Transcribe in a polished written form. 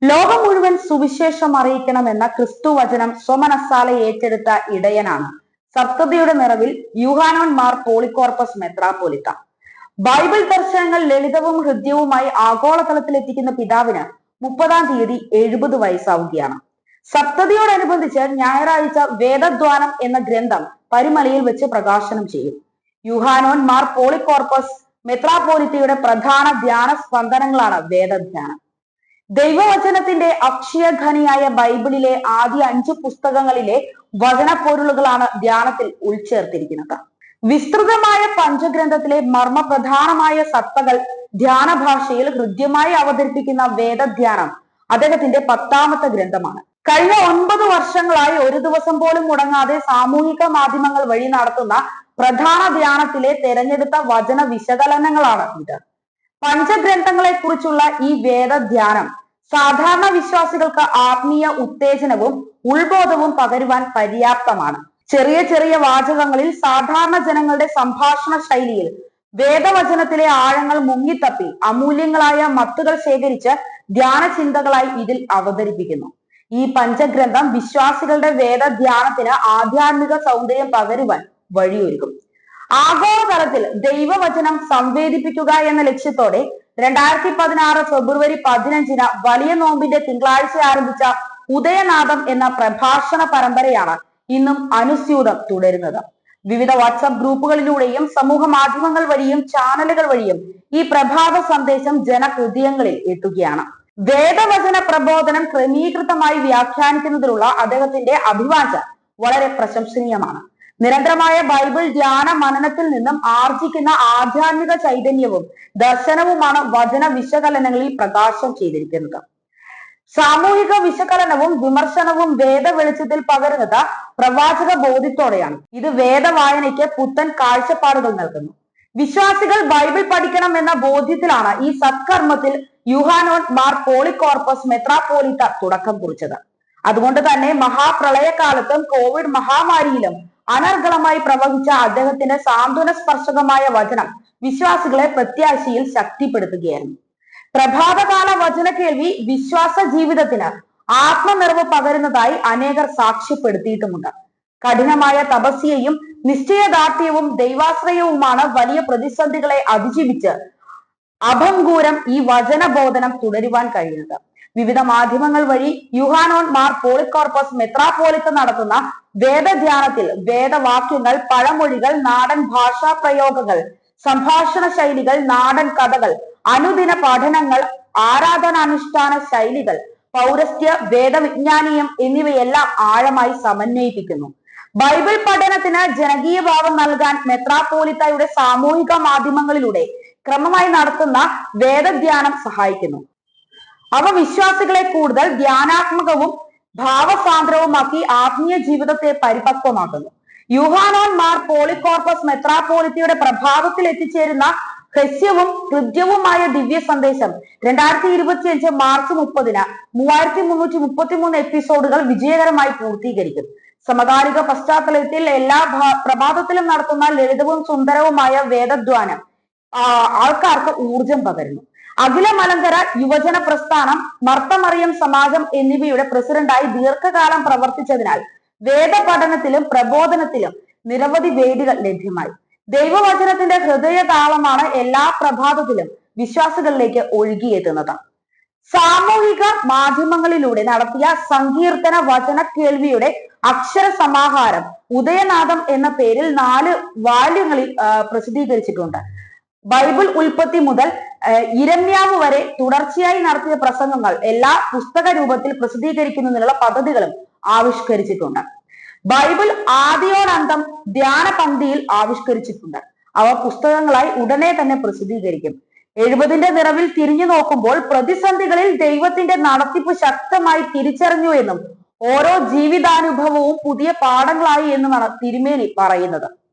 ലോകം മുഴുവൻ സുവിശേഷം അറിയിക്കണമെന്ന ക്രിസ്തുവചനം സ്വമനസ്സാലെ ഏറ്റെടുത്ത ഇടയനാണ് സപ്തതിയുടെ നിറവിൽ യൂഹാനോൻ മാർ പോളികോർപ്പസ് മെത്രാപ്പോലിത്ത. ബൈബിൾ ദർശനങ്ങൾ ലളിതവും ഹൃദ്യവുമായി ആഗോളതലത്തിൽ എത്തിക്കുന്ന പിതാവിന് 30-ാം തീയതി 70 വയസ്സാവുകയാണ്. സപ്തതിയോടനുബന്ധിച്ച് ഞായറാഴ്ച വേദദ്വാനം എന്ന ഗ്രന്ഥം പരുമലയിൽ വെച്ച് പ്രകാശനം ചെയ്യും. യൂഹാനോൻ മാർ പോളികോർപ്പസ് മെത്രാപ്പോലിത്തയുടെ പ്രധാന ധ്യാന സ്പന്ദനങ്ങളാണ് വേദധ്യാനം. ദൈവവചനത്തിന്റെ അക്ഷയഖനിയായ ബൈബിളിലെ ആദ്യ 5 പുസ്തകങ്ങളിലെ വചനപ്പൊരുളുകളാണ് ധ്യാനത്തിൽ ഉൾച്ചേർത്തിരിക്കുന്നത്. വിസ്തൃതമായ പഞ്ചഗ്രന്ഥത്തിലെ മർമ്മപ്രധാനമായ സത്തകൾ ധ്യാന ഭാഷയിൽ ഹൃദ്യമായി അവതരിപ്പിക്കുന്ന വേദധ്യാനം അദ്ദേഹത്തിന്റെ 10ാമത്തെ ഗ്രന്ഥമാണ്. കഴിഞ്ഞ 9 വർഷങ്ങളായി ഒരു ദിവസം പോലും മുടങ്ങാതെ സാമൂഹിക മാധ്യമങ്ങൾ വഴി നടത്തുന്ന പ്രധാന ധ്യാനത്തിലെ തെരഞ്ഞെടുത്ത വചന വിശകലനങ്ങളാണ് ഇത്. പഞ്ചഗ്രന്ഥങ്ങളെ കുറിച്ചുള്ള ഈ വേദധ്യാനം സാധാരണ വിശ്വാസികൾക്ക് ആത്മീയ ഉത്തേജനവും ഉത്ബോധവും പകരുവാൻ പര്യാപ്തമാണ്. ചെറിയ ചെറിയ വാചകങ്ങളിൽ സാധാരണ ജനങ്ങളുടെ സംഭാഷണ ശൈലിയിൽ വേദവചനത്തിലെ ആഴങ്ങൾ മുങ്ങിത്തപ്പി അമൂല്യങ്ങളായ മത്തുകൾ ശേഖരിച്ച് ധ്യാന ചിന്തകളായി ഇതിൽ അവതരിപ്പിക്കുന്നു. ഈ പഞ്ചഗ്രന്ഥം വിശ്വാസികളുടെ വേദധ്യാനത്തിന് ആധ്യാത്മിക സൗന്ദര്യം പകരുവാൻ വഴിയൊരുക്കും. ആഗോളതലത്തിൽ ദൈവവചനം സംവേദിപ്പിക്കുക എന്ന ലക്ഷ്യത്തോടെ 2016 ഫെബ്രുവരി 15-ന് വലിയ നോമ്പിന്റെ തിങ്കളാഴ്ച ആരംഭിച്ച ഉദയനാദം എന്ന പ്രഭാഷണ പരമ്പരയാണ് ഇന്നും അനുസ്യൂതം തുടരുന്നത്. വിവിധ വാട്സ്ആപ്പ് ഗ്രൂപ്പുകളിലൂടെയും സമൂഹ മാധ്യമങ്ങൾ വഴിയും ചാനലുകൾ വഴിയും ഈ പ്രഭാത സന്ദേശം ജനഹൃദയങ്ങളിൽ എത്തുകയാണ്. വേദവചന പ്രബോധനം ക്രമീകൃതമായി വ്യാഖ്യാനിക്കുന്നതിലുള്ള അദ്ദേഹത്തിന്റെ അഭിവാഞ്ച വളരെ പ്രശംസനീയമാണ്. നിരന്തരമായ ബൈബിൾ ധ്യാന മനനത്തിൽ നിന്നും ആർജിക്കുന്ന ആധ്യാത്മിക ചൈതന്യവും ദർശനവുമാണ് വചന വിശകലനങ്ങളിൽ പ്രകാശം ചെയ്തിരിക്കുന്നത്. സാമൂഹിക വിശകലനവും വിമർശനവും വേദ വെളിച്ചത്തിൽ പകരുന്നത് പ്രവാചക ബോധ്യത്തോടെയാണ്. ഇത് വേദവായനയ്ക്ക് പുത്തൻ കാഴ്ചപ്പാടുകൾ നൽകുന്നു. വിശ്വാസികൾ ബൈബിൾ പഠിക്കണം എന്ന ബോധ്യത്തിലാണ് ഈ സത്കർമ്മത്തിൽ യൂഹാനോൻ മാർ പോളികോർപ്പസ് മെത്രാപ്പോലിത്ത തുടക്കം കുറിച്ചത്. അതുകൊണ്ട് തന്നെ മഹാപ്രളയകാലത്തും കോവിഡ് മഹാമാരിയിലും അനർഗളമായി പ്രവഹിച്ച അദ്ദേഹത്തിന്റെ സാന്ത്വന സ്പർശകമായ വചനം വിശ്വാസികളെ പ്രത്യാശയിൽ ശക്തിപ്പെടുത്തുകയായിരുന്നു. പ്രഭാതകാല വചന കേൾവി വിശ്വാസ ജീവിതത്തിന് ആത്മനിറവ് പകരുന്നതായി അനേകർ സാക്ഷ്യപ്പെടുത്തിയിട്ടുമുണ്ട്. കഠിനമായ തപസ്യയും നിശ്ചയദാർഢ്യവും ദൈവാശ്രയവുമാണ് വലിയ പ്രതിസന്ധികളെ അതിജീവിച്ച് അഭംഗൂരം ഈ വചനബോധനം തുടരുവാൻ കഴിയുന്നത്. വിവിധ മാധ്യമങ്ങൾ വഴി യൂഹാനോൻ മാർ പോളികോർപ്പസ് മെത്രാപ്പോലിത്ത നടത്തുന്ന വേദധ്യാനത്തിൽ വേദവാക്യങ്ങൾ, പഴമൊഴികൾ, നാടൻ ഭാഷാ പ്രയോഗങ്ങൾ, സംഭാഷണ ശൈലികൾ, നാടൻ കഥകൾ, അനുദിന പഠനങ്ങൾ, ആരാധനാനുഷ്ഠാന ശൈലികൾ, പൗരസ്ത്യ വേദവിജ്ഞാനീയം എന്നിവയെല്ലാം ആഴമായി സമന്വയിപ്പിക്കുന്നു. ബൈബിൾ പഠനത്തിന് ജനകീയ ഭാവം നൽകാൻ മെത്രാപ്പോലിത്തയുടെ സാമൂഹിക മാധ്യമങ്ങളിലൂടെ ക്രമമായി നടത്തുന്ന വേദധ്യാനം സഹായിക്കുന്നു. അവ വിശ്വാസികളെ കൂടുതൽ ധ്യാനാത്മകവും ഭാവസാന്ദ്രവുമാക്കി ആത്മീയ ജീവിതത്തെ പരിപക്വമാക്കുന്നു. യൂഹാനോൻ മാർ പോളികോർപ്പസ് മെത്രാപ്പോലിത്തയുടെ പ്രഭാതത്തിൽ എത്തിച്ചേരുന്ന ഹ്രസ്യവും ഹൃദ്യവുമായ ദിവ്യ സന്ദേശം 2025 മാർച്ച് 30-ന് 3333 എപ്പിസോഡുകൾ വിജയകരമായി പൂർത്തീകരിക്കും. സമകാലിക പശ്ചാത്തലത്തിൽ എല്ലാ പ്രഭാതത്തിലും നടത്തുന്ന ലളിതവും സുന്ദരവുമായ വേദധ്യാനം ആൾക്കാർക്ക് ഊർജം പകരുന്നു. അഖില മലങ്കര യുവജന പ്രസ്ഥാനം, മർത്തമറിയം സമാജം എന്നിവയുടെ പ്രസിഡന്റായി ദീർഘകാലം പ്രവർത്തിച്ചതിനാൽ വേദ പഠനത്തിലും പ്രബോധനത്തിലും നിരവധി വേദികൾ ലഭ്യമായി. ദൈവവചനത്തിന്റെ ഹൃദയതാളമാണ് എല്ലാ പ്രഭാതത്തിലും വിശ്വാസികളിലേക്ക് ഒഴുകിയെത്തുന്നത്. സാമൂഹിക മാധ്യമങ്ങളിലൂടെ നടത്തിയ സങ്കീർത്തന വചന കേൾവിയുടെ അക്ഷര സമാഹാരം ഉദയനാദം എന്ന പേരിൽ 4 വാല്യങ്ങളിൽ പ്രസിദ്ധീകരിച്ചിട്ടുണ്ട്. ബൈബിൾ ഉൽപ്പത്തി മുതൽ ഇരമ്യാവ് വരെ തുടർച്ചയായി നടത്തിയ പ്രസംഗങ്ങൾ എല്ലാ പുസ്തക രൂപത്തിൽ പ്രസിദ്ധീകരിക്കുന്നതിനുള്ള പദ്ധതികളും ആവിഷ്കരിച്ചിട്ടുണ്ട്. ബൈബിൾ ആദിയോടന്തം ധ്യാന പന്തിയിൽ ആവിഷ്കരിച്ചിട്ടുണ്ട്. അവ പുസ്തകങ്ങളായി ഉടനെ തന്നെ പ്രസിദ്ധീകരിക്കും. 70-ന്റെ നിറവിൽ തിരിഞ്ഞു നോക്കുമ്പോൾ പ്രതിസന്ധികളിൽ ദൈവത്തിന്റെ നടത്തിപ്പ് ശക്തമായി തിരിച്ചറിഞ്ഞു എന്നും ഓരോ ജീവിതാനുഭവവും പുതിയ പാഠങ്ങളായി എന്നുമാണ് തിരുമേനി പറയുന്നത്.